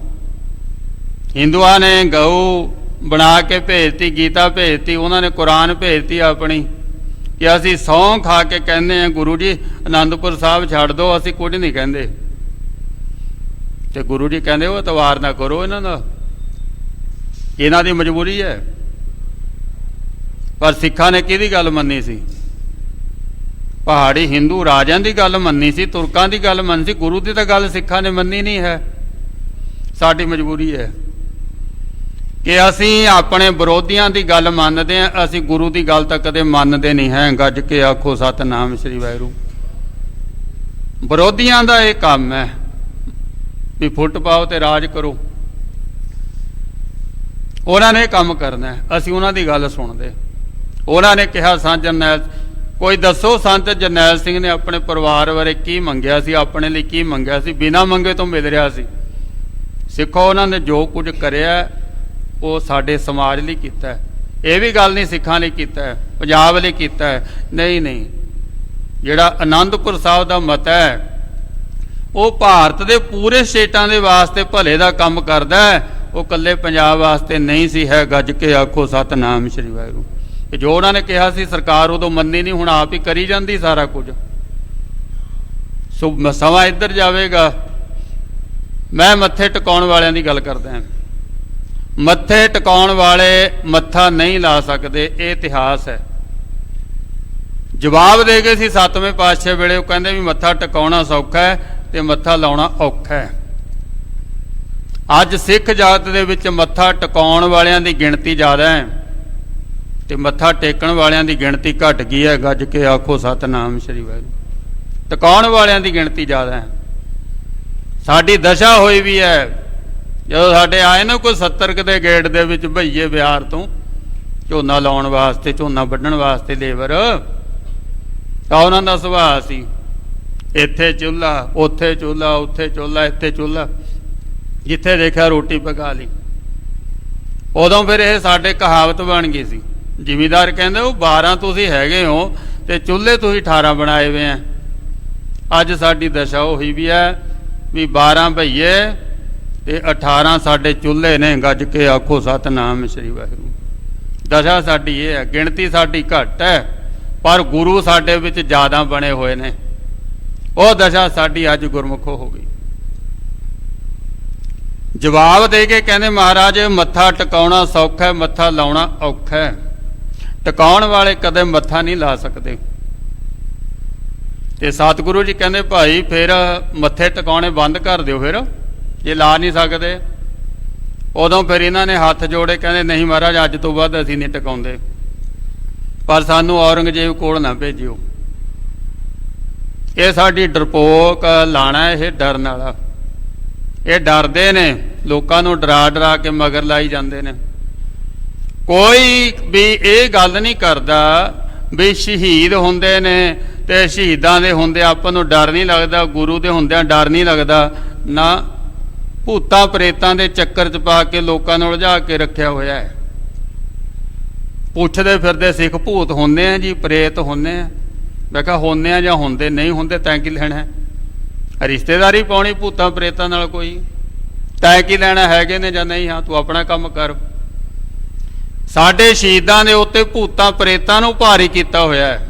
ਹਿੰਦੂਆਂ ਨੇ ਗਊ ਬਣਾ ਕੇ ਭੇਜਤੀ, ਗੀਤਾ ਭੇਜਤੀ, ਉਹਨਾਂ ਨੇ ਕੁਰਾਨ ਭੇਜਤੀ ਆਪਣੀ, ਕਿ ਅਸੀਂ ਸਹੁੰ ਖਾ ਕੇ ਕਹਿੰਦੇ ਹਾਂ ਗੁਰੂ ਜੀ ਆਨੰਦਪੁਰ ਸਾਹਿਬ ਛੱਡ ਦਿਓ, ਅਸੀਂ ਕੁਝ ਨਹੀਂ ਕਹਿੰਦੇ। ਤੇ ਗੁਰੂ ਜੀ ਕਹਿੰਦੇ ਉਹ ਇਤਵਾਰ ਨਾ ਕਰੋ ਇਹਨਾਂ ਦਾ, ਇਹਨਾਂ ਦੀ ਮਜਬੂਰੀ ਹੈ। ਪਰ ਸਿੱਖਾਂ ਨੇ ਕਿਹਦੀ ਗੱਲ ਮੰਨੀ ਸੀ? ਪਹਾੜੀ ਹਿੰਦੂ ਰਾਜਿਆਂ ਦੀ ਗੱਲ ਮੰਨੀ ਸੀ, ਤੁਰਕਾਂ ਦੀ ਗੱਲ ਮੰਨੀ ਸੀ। ਗੁਰੂ ਦੀ ਤਾਂ ਗੱਲ ਸਿੱਖਾਂ ਨੇ ਮੰਨੀ ਨਹੀਂ ਹੈ। ਸਾਡੀ ਮਜਬੂਰੀ ਹੈ ਕਿ ਅਸੀਂ ਆਪਣੇ ਵਿਰੋਧੀਆਂ ਦੀ ਗੱਲ ਮੰਨਦੇ ਹਾਂ, ਅਸੀਂ ਗੁਰੂ ਦੀ ਗੱਲ ਤਾਂ ਕਦੇ ਮੰਨਦੇ ਨਹੀਂ ਹੈ। ਗੱਜ ਕੇ ਆਖੋ ਸਤਿਨਾਮ ਸ੍ਰੀ ਵਾਹਿਗੁਰੂ। ਵਿਰੋਧੀਆਂ ਦਾ ਇਹ ਕੰਮ ਹੈ ਵੀ ਫੁੱਟ ਪਾਓ ਤੇ ਰਾਜ ਕਰੋ, ਉਹਨਾਂ ਨੇ ਇਹ ਕੰਮ ਕਰਨਾ, ਅਸੀਂ ਉਹਨਾਂ ਦੀ ਗੱਲ ਸੁਣਦੇ। ਉਹਨਾਂ ਨੇ ਕਿਹਾ ਸੰਤ ਜਰਨੈਲ, ਕੋਈ ਦੱਸੋ ਸੰਤ ਜਰਨੈਲ ਸਿੰਘ ਨੇ ਆਪਣੇ ਪਰਿਵਾਰ ਬਾਰੇ ਕੀ ਮੰਗਿਆ ਸੀ, ਆਪਣੇ ਲਈ ਕੀ ਮੰਗਿਆ ਸੀ? ਬਿਨਾਂ ਮੰਗੇ ਤੋਂ ਮਿਲ ਰਿਹਾ ਸੀ। ਸਿੱਖੋ ਉਹਨਾਂ ਨੇ ਜੋ ਕੁਝ ਕਰਿਆ ਉਹ ਸਾਡੇ ਸਮਾਜ ਲਈ ਕੀਤਾ ਹੈ। ਇਹ ਵੀ ਗੱਲ ਨਹੀਂ ਸਿੱਖਾਂ ਲਈ ਕੀਤਾ ਹੈ, ਪੰਜਾਬ ਲਈ ਕੀਤਾ ਹੈ, ਨਹੀਂ ਨਹੀਂ। ਜਿਹੜਾ ਆਨੰਦਪੁਰ ਸਾਹਿਬ ਦਾ ਮਤ ਹੈ ਉਹ ਭਾਰਤ ਦੇ ਪੂਰੇ ਸਟੇਟਾਂ ਦੇ ਵਾਸਤੇ ਭਲੇ ਦਾ ਕੰਮ ਕਰਦਾ ਹੈ, ਉਹ ਇਕੱਲੇ ਪੰਜਾਬ ਵਾਸਤੇ ਨਹੀਂ ਸੀ ਹੈ। ਗੱਜ ਕੇ ਆਖੋ ਸਤਿਨਾਮ ਸ੍ਰੀ ਵਾਹਿਗੁਰੂ। ਜੋ ਉਹਨਾਂ ਨੇ ਕਿਹਾ ਸੀ ਸਰਕਾਰ ਉਦੋਂ ਮੰਨੀ ਨਹੀਂ, ਹੁਣ ਆਪ ਹੀ ਕਰੀ ਜਾਂਦੀ ਸਾਰਾ ਕੁਝ। ਸੋ ਸਮਾਂ ਇੱਧਰ ਜਾਵੇਗਾ। ਮੈਂ ਮੱਥੇ ਟਿਕਾਉਣ ਵਾਲਿਆਂ ਦੀ ਗੱਲ ਕਰਦਾ ਹਾਂ। ਮੱਥੇ ਟਿਕਾਉਣ ਵਾਲੇ ਮੱਥਾ ਨਹੀਂ ਲਾ ਸਕਦੇ, ਇਹ ਇਤਿਹਾਸ ਹੈ। ਜਵਾਬ ਦੇ ਗਏ ਸੀ ਸੱਤਵੇਂ ਪਾਤਸ਼ਾਹ ਵੇਲੇ, ਉਹ ਕਹਿੰਦੇ ਵੀ ਮੱਥਾ ਟਿਕਾਉਣਾ ਸੌਖਾ ਹੈ ਤੇ ਮੱਥਾ ਲਾਉਣਾ ਔਖਾ ਹੈ। ਅੱਜ ਸਿੱਖ ਜਾਤ ਦੇ ਵਿੱਚ ਮੱਥਾ ਟਿਕਾਉਣ ਵਾਲਿਆਂ ਦੀ ਗਿਣਤੀ ਜ਼ਿਆਦਾ ਹੈ ਤੇ ਮੱਥਾ ਟੇਕਣ ਵਾਲਿਆਂ ਦੀ ਗਿਣਤੀ ਘਟ ਗਈ ਹੈ। ਗੱਜ ਕੇ ਆਖੋ ਸਤਿਨਾਮ ਸ੍ਰੀ ਵਾਹਿਗੁਰੂ। ਟਿਕਾਉਣ ਵਾਲਿਆਂ ਦੀ ਗਿਣਤੀ ਜ਼ਿਆਦਾ ਹੈ। ਸਾਡੀ ਦਸ਼ਾ ਹੋਈ ਵੀ ਹੈ, ਜਦੋਂ ਸਾਡੇ ਆਏ ਨਾ ਕੋਈ 70 ਕੁ ਦੇ ਗੇਟ ਦੇ ਵਿੱਚ ਭਈਏ ਬਿਹਾਰ ਤੋਂ ਝੋਨਾ ਲਾਉਣ ਵਾਸਤੇ, ਝੋਨਾ ਵੱਢਣ ਵਾਸਤੇ ਲੇਬਰ, ਤਾਂ ਉਹਨਾਂ ਦਾ ਸੁਭਾਅ ਸੀ ਇੱਥੇ ਚੁੱਲ੍ਹਾ, ਉੱਥੇ ਚੁੱਲ੍ਹਾ, ਉੱਥੇ ਚੁੱਲ੍ਹਾ, ਇੱਥੇ ਚੁੱਲ੍ਹਾ, ਜਿੱਥੇ ਦੇਖਿਆ ਰੋਟੀ ਪਕਾ ਲਈ। ਉਦੋਂ ਫਿਰ ਇਹ ਸਾਡੇ ਕਹਾਵਤ ਬਣ ਗਈ ਸੀ। ਜ਼ਿਮੀਦਾਰ ਕਹਿੰਦੇ ਉਹ 12 ਤੁਸੀਂ ਹੈਗੇ ਹੋ ਤੇ ਚੁੱਲ੍ਹੇ ਤੁਸੀਂ 18 ਬਣਾਏ ਹੋਏ ਆ। ਅੱਜ ਸਾਡੀ ਦਸ਼ਾ ਹੋਈ ਵੀ ਹੈ ਵੀ 12 ਭਈਏ ਤੇ 18 ਸਾਡੇ ਚੁੱਲ੍ਹੇ ਨੇ। ਗੱਜ ਕੇ ਆਖੋ ਸਤਿਨਾਮ ਸ੍ਰੀ ਵਾਹਿਗੁਰੂ। ਦਸ਼ਾ ਸਾਡੀ ਇਹ ਹੈ, ਗਿਣਤੀ ਸਾਡੀ ਘੱਟ ਹੈ ਪਰ ਗੁਰੂ ਸਾਡੇ ਵਿੱਚ ਜ਼ਿਆਦਾ ਬਣੇ ਹੋਏ ਨੇ। ਉਹ ਦਸ਼ਾ ਸਾਡੀ ਅੱਜ ਗੁਰਮੁਖੋ ਹੋ ਗਈ। ਜਵਾਬ ਦੇ ਕੇ ਕਹਿੰਦੇ ਮਹਾਰਾਜ ਮੱਥਾ ਟਿਕਾਉਣਾ ਸੌਖਾ ਹੈ, ਮੱਥਾ ਲਾਉਣਾ ਔਖਾ ਹੈ। ਟਿਕਾਉਣ ਵਾਲੇ ਕਦੇ ਮੱਥਾ ਨਹੀਂ ਲਾ ਸਕਦੇ। ਤੇ ਸਤਿਗੁਰੂ ਜੀ ਕਹਿੰਦੇ ਭਾਈ ਫਿਰ ਮੱਥੇ ਟਿਕਾਉਣੇ ਬੰਦ ਕਰ ਦਿਓ, ਫਿਰ ਜੇ ਲਾ ਨਹੀਂ ਸਕਦੇ। ਉਦੋਂ ਫਿਰ ਇਹਨਾਂ ਨੇ ਹੱਥ ਜੋੜੇ, ਕਹਿੰਦੇ ਨਹੀਂ ਮਹਾਰਾਜ ਅੱਜ ਤੋਂ ਬਾਅਦ ਅਸੀਂ ਨਹੀਂ ਟਿਕਾਉਂਦੇ, ਪਰ ਸਾਨੂੰ ਔਰੰਗਜ਼ੇਬ ਕੋਲ ਨਾ ਭੇਜਿਓ। ਇਹ ਸਾਡੀ ਡਰਪੋਕ ਲਾਣਾ, ਇਹ ਡਰਨ ਵਾਲਾ। ਇਹ ਡਰਦੇ ਨੇ, ਲੋਕਾਂ ਨੂੰ ਡਰਾ ਡਰਾ ਕੇ ਮਗਰ ਲਾਈ ਜਾਂਦੇ ਨੇ। ਕੋਈ ਵੀ ਇਹ ਗੱਲ ਨਹੀਂ ਕਰਦਾ ਵੀ ਸ਼ਹੀਦ ਹੁੰਦੇ ਨੇ ਤੇ ਸ਼ਹੀਦਾਂ ਦੇ ਹੁੰਦੇ ਆਪਾਂ ਨੂੰ ਡਰ ਨਹੀਂ ਲੱਗਦਾ, ਗੁਰੂ ਦੇ ਹੁੰਦਿਆਂ ਡਰ ਨਹੀਂ ਲੱਗਦਾ ਨਾ। ਭੂਤਾਂ ਪ੍ਰੇਤਾਂ ਦੇ ਚੱਕਰ 'ਚ ਪਾ ਕੇ ਲੋਕਾਂ ਨੂੰ ਉਲਝਾ ਕੇ ਰੱਖਿਆ ਹੋਇਆ ਹੈ। ਪੁੱਛਦੇ ਫਿਰਦੇ ਸਿੱਖ ਭੂਤ ਹੁੰਦੇ ਆ ਜੀ, ਪ੍ਰੇਤ ਹੁੰਦੇ ਆ। ਮੈਂ ਕਿਹਾ ਹੁੰਦੇ ਆ ਜਾਂ ਹੁੰਦੇ ਨਹੀਂ ਹੁੰਦੇ, ਤੈਂ ਕੀ ਲੈਣਾ? ਰਿਸ਼ਤੇਦਾਰੀ ਪਾਉਣੀ ਭੂਤਾਂ ਪ੍ਰੇਤਾਂ ਨਾਲ ਕੋਈ? ਤੈਂ ਕੀ ਲੈਣਾ ਹੈਗੇ ਨੇ ਜਾਂ ਨਹੀਂ? ਹਾਂ, ਤੂੰ ਆਪਣਾ ਕੰਮ ਕਰ। ਸਾਡੇ ਸ਼ਹੀਦਾਂ ਦੇ ਉੱਤੇ ਭੂਤਾਂ ਪ੍ਰੇਤਾਂ ਨੂੰ ਭਾਰੀ ਕੀਤਾ ਹੋਇਆ ਹੈ।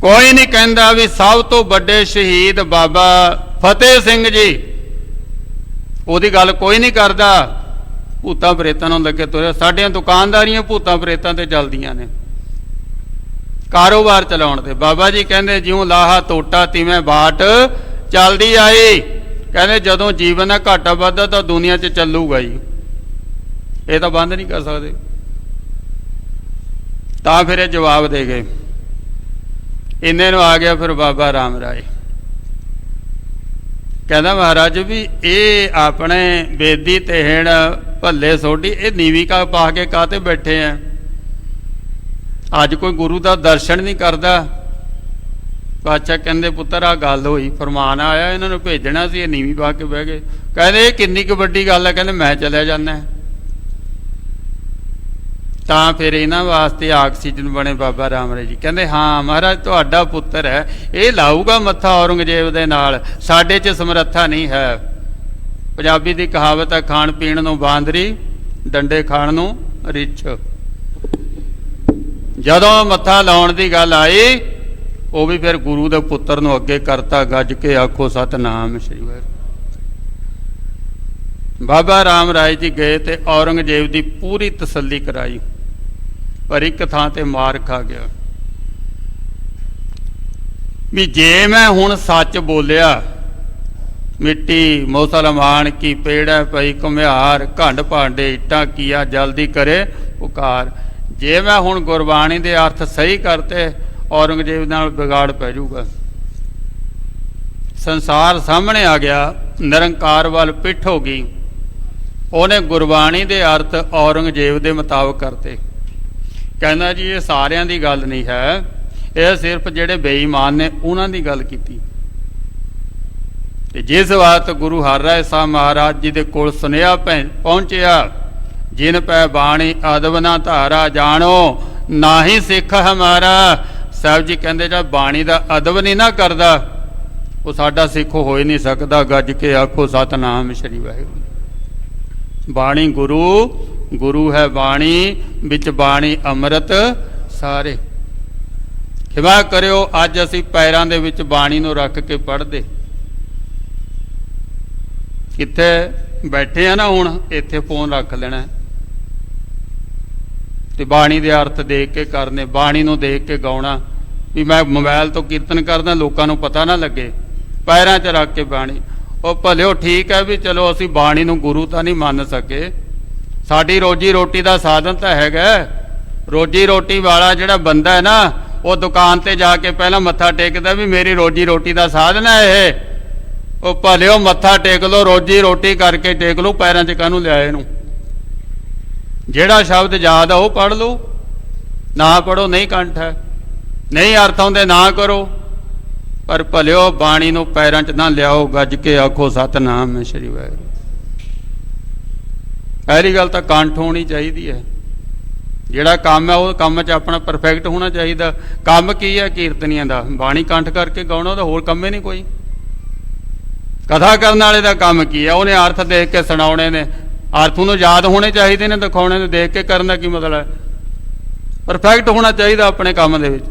ਕੋਈ ਨਹੀਂ ਕਹਿੰਦਾ ਵੀ ਸਭ ਤੋਂ ਵੱਡੇ ਸ਼ਹੀਦ ਬਾਬਾ ਫਤਿਹ ਸਿੰਘ ਜੀ, ਉਹਦੀ ਗੱਲ ਕੋਈ ਨਹੀਂ ਕਰਦਾ। ਭੂਤਾਂ ਪ੍ਰੇਤਾਂ ਨੂੰ ਲੱਗੇ ਤੁਰੇ। ਸਾਡੀਆਂ ਦੁਕਾਨਦਾਰੀਆਂ ਭੂਤਾਂ ਪ੍ਰੇਤਾਂ ਤੇ ਚੱਲਦੀਆਂ ਨੇ, ਕਾਰੋਬਾਰ ਚਲਾਉਣ ਤੇ। ਬਾਬਾ ਜੀ ਕਹਿੰਦੇ ਜਿਉਂ ਲਾਹਾ ਤੋਟਾ ਤਿਵੇਂ ਬਾਟ ਚੱਲਦੀ ਆਈ। ਕਹਿੰਦੇ ਜਦੋਂ ਜੀਵਨ ਦਾ ਘਾਟਾ ਵੱਧਦਾ ਤਾਂ ਦੁਨੀਆ 'ਚ ਚੱਲੂਗਾ ਹੀ, ਇਹ ਤਾਂ ਬੰਦ ਨਹੀਂ ਕਰ ਸਕਦੇ। ਤਾਂ ਫਿਰ ਇਹ ਜਵਾਬ ਦੇ ਗਏ। ਇੰਨੇ ਨੂੰ ਆ ਗਿਆ ਫਿਰ ਬਾਬਾ ਰਾਮ ਰਾਏ, ਕਹਿੰਦਾ ਮਹਾਰਾਜ ਵੀ ਇਹ ਆਪਣੇ ਬੇਦੀ ਤਹਿਣ ਭੱਲੇ ਸੋਢੀ ਇਹ ਨੀਵੀਂ ਕਾ ਪਾ ਕੇ ਕਾਹਤੇ ਬੈਠੇ ਆ? ਅੱਜ ਕੋਈ ਗੁਰੂ ਦਾ ਦਰਸ਼ਨ ਨਹੀਂ ਕਰਦਾ। ਪਾਤਸ਼ਾਹ ਕਹਿੰਦੇ ਪੁੱਤਰ ਆ ਗੱਲ ਹੋਈ, ਫਰਮਾਨ ਆਇਆ, ਇਹਨਾਂ ਨੂੰ ਭੇਜਣਾ ਸੀ, ਇਹ ਨੀਵੀਂ ਪਾ ਕੇ ਬਹਿ ਗਏ। ਕਹਿੰਦੇ ਇਹ ਕਿੰਨੀ ਕੁ ਵੱਡੀ ਗੱਲ ਹੈ। ਕਹਿੰਦੇ ਮੈਂ ਚਲਿਆ ਜਾਂਦਾ। ਤਾਂ ਫਿਰ ਇਹਨਾਂ ਵਾਸਤੇ ਆਕਸੀਜਨ ਬਣੇ ਬਾਬਾ ਰਾਮ ਰਾਏ ਜੀ। ਕਹਿੰਦੇ ਹਾਂ ਮਹਾਰਾਜ ਤੁਹਾਡਾ ਪੁੱਤਰ ਹੈ, ਇਹ ਲਾਊਗਾ ਮੱਥਾ ਔਰੰਗਜ਼ੇਬ ਦੇ ਨਾਲ, ਸਾਡੇ 'ਚ ਸਮਰੱਥਾ ਨਹੀਂ ਹੈ। ਪੰਜਾਬੀ ਦੀ ਕਹਾਵਤ ਹੈ, ਖਾਣ ਪੀਣ ਨੂੰ ਬਾਂਦਰੀ, ਡੰਡੇ ਖਾਣ ਨੂੰ ਰਿੱਛ। ਜਦੋਂ ਮੱਥਾ ਲਾਉਣ ਦੀ ਗੱਲ ਆਈ, ਉਹ ਵੀ ਫਿਰ ਗੁਰੂ ਦੇ ਪੁੱਤਰ ਨੂੰ ਅੱਗੇ ਕਰਤਾ, ਗੱਜ ਕੇ ਆਖੋ ਸਤਿਨਾਮ ਸ੍ਰੀ ਵਾਹਿਗੁਰੂ। ਬਾਬਾ ਰਾਮ ਰਾਏ ਜੀ ਗਏ ਤੇ ਔਰੰਗਜ਼ੇਬ ਦੀ ਪੂਰੀ ਤਸੱਲੀ ਕਰਾਈ, ਪਰ ਇੱਕ ਥਾਂ ਤੇ ਮਾਰ ਖਾ ਗਿਆ ਵੀ ਜੇ ਮੈਂ ਹੁਣ ਸੱਚ ਬੋਲਿਆ, ਮਿੱਟੀ ਮੁਸਲਮਾਨ ਕੀ ਪੇੜਾ ਪਈ ਘੁਮਿਆਰ, ਘੰਡ ਭਾਂਡੇ ਇੱਟਾਂ ਕੀਆ ਜਲਦੀ ਕਰੇ ਪੁਕਾਰ। ਜੇ ਮੈਂ ਹੁਣ ਗੁਰਬਾਣੀ ਦੇ ਅਰਥ ਸਹੀ ਕਰਤੇ, ਔਰੰਗਜ਼ੇਬ ਨਾਲ ਵਿਗਾੜ ਪੈ ਜਾਊਗਾ। ਸੰਸਾਰ ਸਾਹਮਣੇ ਆ ਗਿਆ, ਨਿਰੰਕਾਰ ਵੱਲ ਪਿੱਠ ਹੋ ਗਈ। ਉਹਨੇ ਗੁਰਬਾਣੀ ਦੇ ਅਰਥ ਔਰੰਗਜ਼ੇਬ ਦੇ ਮੁਤਾਬਕ ਕਰਤੇ। ਕਹਿੰਦਾ ਜੀ ਇਹ ਸਾਰਿਆਂ ਦੀ ਗੱਲ ਨਹੀਂ ਹੈ, ਇਹ ਸਿਰਫ ਜਿਹੜੇ ਬੇਈਮਾਨ ਨੇ ਉਹਨਾਂ ਦੀ ਗੱਲ ਕੀਤੀ। ਤੇ ਜਿਸ ਵਾਤ ਗੁਰੂ ਹਰਿਰਾਏ ਸਾਹਿਬ ਮਹਾਰਾਜ ਜੀ ਦੇ ਕੋਲ ਸੁਨੇਹਾ ਪਹੁੰਚਿਆ, ਜਿਨ ਪੈ ਬਾਣੀ ਅਦਬ ਨਾ ਧਾਰਾ, ਜਾਣੋ ਨਾਹੀ ਸਿੱਖ ਹਮਾਰਾ। ਸਾਹਿਬ ਜੀ ਕਹਿੰਦੇ ਜਦ ਬਾਣੀ ਦਾ ਅਦਬ ਨਹੀਂ ਨਾ ਕਰਦਾ, ਉਹ ਸਾਡਾ ਸਿੱਖ ਹੋ ਹੀ ਨਹੀਂ ਸਕਦਾ। ਗੱਜ ਕੇ ਆਖੋ ਸਤਿਨਾਮ ਸ੍ਰੀ ਵਾਹਿਗੁਰੂ। ਬਾਣੀ ਗੁਰੂ, ਗੁਰੂ ਹੈ ਬਾਣੀ, ਵਿੱਚ ਬਾਣੀ ਅੰਮ੍ਰਿਤ ਸਾਰੇ। ਖਿਮਾ ਕਰਿਓ, ਅੱਜ ਅਸੀਂ ਪੈਰਾਂ ਦੇ ਵਿੱਚ ਬਾਣੀ ਨੂੰ ਰੱਖ ਕੇ ਪੜ੍ਹਦੇ। ਕਿੱਥੇ ਬੈਠੇ ਆ ਨਾ ਹੁਣ, ਇੱਥੇ ਫੋਨ ਰੱਖ ਲੈਣਾ ਤੇ ਬਾਣੀ ਦੇ ਅਰਥ ਦੇਖ ਕੇ ਕਰਨੇ, ਬਾਣੀ ਨੂੰ ਦੇਖ ਕੇ ਗਾਉਣਾ। ਵੀ ਮੈਂ ਮੋਬਾਈਲ ਤੋਂ ਕੀਰਤਨ ਕਰਦਾ, ਲੋਕਾਂ ਨੂੰ ਪਤਾ ਨਾ ਲੱਗੇ। ਪੈਰਾਂ 'ਚ ਰੱਖ ਕੇ ਬਾਣੀ। ਉਹ ਭਲਿਓ ਠੀਕ ਹੈ ਵੀ ਚਲੋ ਅਸੀਂ ਬਾਣੀ ਨੂੰ ਗੁਰੂ ਤਾਂ ਨਹੀਂ ਮੰਨ ਸਕੇ, ਸਾਡੀ ਰੋਜੀ ਰੋਟੀ ਦਾ ਸਾਧਨ ਤਾਂ ਹੈਗਾ। ਰੋਜੀ ਰੋਟੀ ਵਾਲਾ ਜਿਹੜਾ ਬੰਦਾ ਹੈ ਨਾ, ਉਹ ਦੁਕਾਨ ਤੇ ਜਾ ਕੇ ਪਹਿਲਾਂ ਮੱਥਾ ਟੇਕਦਾ ਵੀ ਮੇਰੀ ਰੋਜੀ ਰੋਟੀ ਦਾ ਸਾਧਨ ਹੈ ਇਹ। ਉਹ ਭਲਿਓ ਮੱਥਾ ਟੇਕ ਲੋ, ਰੋਜੀ ਰੋਟੀ ਕਰਕੇ ਟੇਕ ਲੋ, ਪੈਰਾਂ 'ਚ ਕਾਹਨੂੰ ਲਿਆ ਇਹਨੂੰ। ਜਿਹੜਾ ਸ਼ਬਦ ਯਾਦ ਆ ਉਹ ਪੜ੍ਹ ਲਓ, ਨਾ ਪੜ੍ਹੋ ਨਹੀਂ ਕੰਠ ਹੈ, ਨਹੀਂ ਅਰਥ ਆਉਂਦੇ ਨਾ ਕਰੋ, ਪਰ ਭਲਿਓ ਬਾਣੀ ਨੂੰ ਪੈਰਾਂ 'ਚ ਨਾ ਲਿਆਓ। ਗੱਜ ਕੇ ਆਖੋ ਸਤਿਨਾਮ ਸ੍ਰੀ ਵਾਹਿਗੁਰੂ। ਪਹਿਲੀ ਗੱਲ ਤਾਂ ਕੰਠ ਹੋਣੀ ਚਾਹੀਦੀ ਹੈ। ਜਿਹੜਾ ਕੰਮ ਹੈ ਉਹ ਕੰਮ 'ਚ ਆਪਣਾ ਪਰਫੈਕਟ ਹੋਣਾ ਚਾਹੀਦਾ। ਕੰਮ ਕੀ ਹੈ ਕੀਰਤਨੀਆਂ ਦਾ? ਬਾਣੀ ਕੰਠ ਕਰਕੇ ਗਾਉਣਾ, ਉਹਦਾ ਹੋਰ ਕੰਮ ਹੀ ਨਹੀਂ ਕੋਈ। ਕਥਾ ਕਰਨ ਵਾਲੇ ਦਾ ਕੰਮ ਕੀ ਹੈ? ਉਹਨੇ ਅਰਥ ਦੇਖ ਕੇ ਸੁਣਾਉਣੇ ਨੇ, ਅਰਥ ਨੂੰ ਯਾਦ ਹੋਣੇ ਚਾਹੀਦੇ ਨੇ, ਦਿਖਾਉਣੇ ਨੇ। ਦੇਖ ਕੇ ਕਰਨ ਦਾ ਕੀ ਮਤਲਬ ਹੈ? ਪਰਫੈਕਟ ਹੋਣਾ ਚਾਹੀਦਾ ਆਪਣੇ ਕੰਮ ਦੇ ਵਿੱਚ।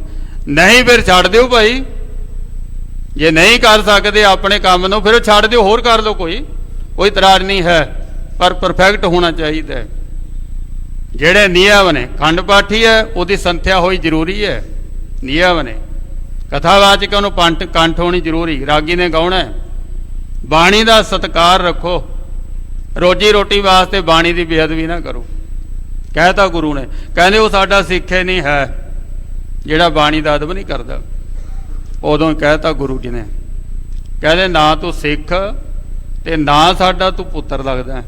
ਨਹੀਂ ਫਿਰ ਛੱਡ ਦਿਓ ਭਾਈ, ਜੇ ਨਹੀਂ ਕਰ ਸਕਦੇ ਆਪਣੇ ਕੰਮ ਨੂੰ ਫਿਰ ਛੱਡ ਦਿਓ, ਹੋਰ ਕਰ ਲਓ, ਕੋਈ ਇਤਰਾਜ਼ ਨਹੀਂ ਹੈ, ਪਰ ਪਰਫੈਕਟ ਹੋਣਾ ਚਾਹੀਦਾ ਹੈ। ਜਿਹੜੇ ਨਿਯਮ ਨੇ, ਖੰਡ ਪਾਠੀ ਹੈ ਉਹਦੀ ਸੰਥਿਆ ਹੋਈ ਜ਼ਰੂਰੀ ਹੈ, ਨਿਯਮ ਨੇ। ਕਥਾਵਾਚਕ ਉਹਨੂੰ ਕੰਠ ਹੋਣੀ ਜ਼ਰੂਰੀ, ਰਾਗੀ ਨੇ ਗਾਉਣਾ ਹੈ। ਬਾਣੀ ਦਾ ਸਤਿਕਾਰ ਰੱਖੋ, ਰੋਜੀ ਰੋਟੀ ਵਾਸਤੇ ਬਾਣੀ ਦੀ ਬੇਅਦਬੀ ਨਾ ਕਰੋ। ਕਹਿਤਾ ਗੁਰੂ ਨੇ, ਕਹਿੰਦੇ ਉਹ ਸਾਡਾ ਸਿੱਖ ਹੀ ਨਹੀਂ ਹੈ ਜਿਹੜਾ ਬਾਣੀ ਦਾ ਅਦਬ ਨਹੀਂ ਕਰਦਾ। ਉਦੋਂ ਹੀ ਕਹਿਤਾ ਗੁਰੂ ਜੀ ਨੇ, ਕਹਿੰਦੇ ਨਾ ਤੂੰ ਸਿੱਖ ਤੇ ਨਾ ਸਾਡਾ ਤੂੰ ਪੁੱਤਰ ਲੱਗਦਾ